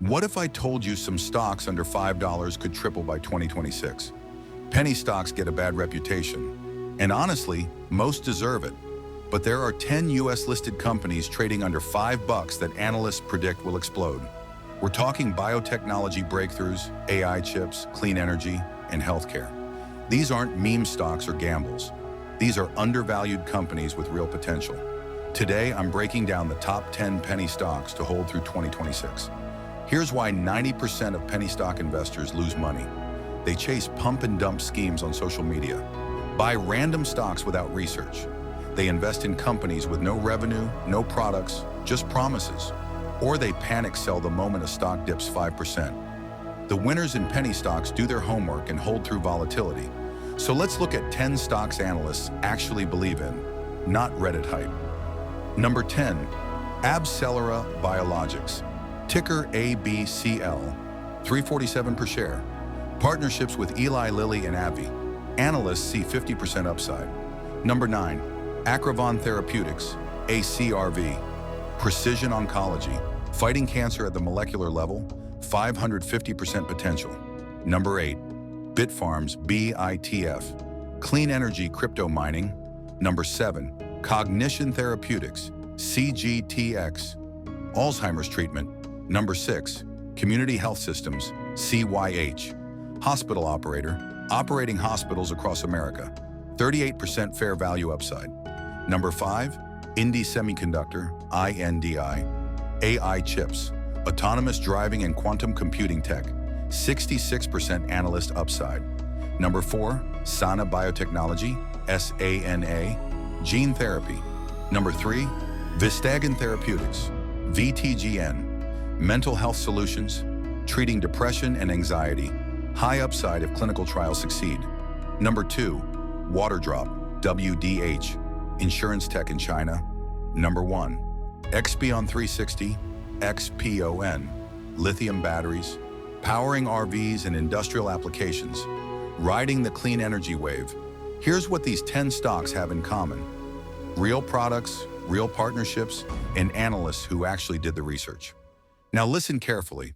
What if I told you some stocks under $5 could triple by 2026? Penny stocks get a bad reputation, and honestly, most deserve it. But there are 10 US-listed companies trading under $5 that analysts predict will explode. We're talking biotechnology breakthroughs, AI chips, clean energy, and healthcare. These aren't meme stocks or gambles. These are undervalued companies with real potential. Today, I'm breaking down the top 10 penny stocks to hold through 2026. Here's why 90% of penny stock investors lose money. They chase pump and dump schemes on social media, buy random stocks without research. They invest in companies with no revenue, no products, just promises. Or they panic sell the moment a stock dips 5%. The winners in penny stocks do their homework and hold through volatility. So let's look at 10 stocks analysts actually believe in, not Reddit hype. Number 10, AbCellera Biologics. Ticker ABCL, $3.47 per share. Partnerships with Eli Lilly and AbbVie. Analysts see 50% upside. Number 9, Acrivon Therapeutics, ACRV. Precision Oncology, fighting cancer at the molecular level, 550% potential. Number 8, Bitfarms, BITF. Clean energy crypto mining. Number 7, Cognition Therapeutics, CGTX. Alzheimer's treatment. Number 6, Community Health Systems, CYH. Hospital operator, operating hospitals across America, 38% fair value upside. Number 5, INDI Semiconductor, INDI. AI chips, autonomous driving and quantum computing tech, 66% analyst upside. Number 4, Sana Biotechnology, SANA. Gene therapy. Number 3, Vistagen Therapeutics, VTGN. Mental health solutions, treating depression and anxiety, high upside if clinical trials succeed. Number 2, Waterdrop, WDH, insurance tech in China. Number 1, Expion 360, XPON, lithium batteries, powering RVs and industrial applications, riding the clean energy wave. Here's what these 10 stocks have in common: real products, real partnerships, and analysts who actually did the research. Now listen carefully.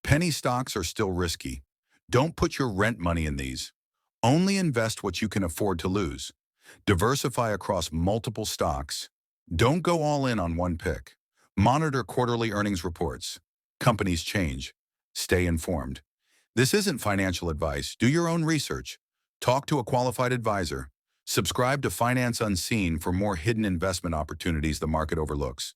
Penny stocks are still risky. Don't put your rent money in these. Only invest what you can afford to lose. Diversify across multiple stocks. Don't go all in on one pick. Monitor quarterly earnings reports. Companies change. Stay informed. This isn't financial advice. Do your own research. Talk to a qualified advisor. Subscribe to Finance Unseen for more hidden investment opportunities the market overlooks.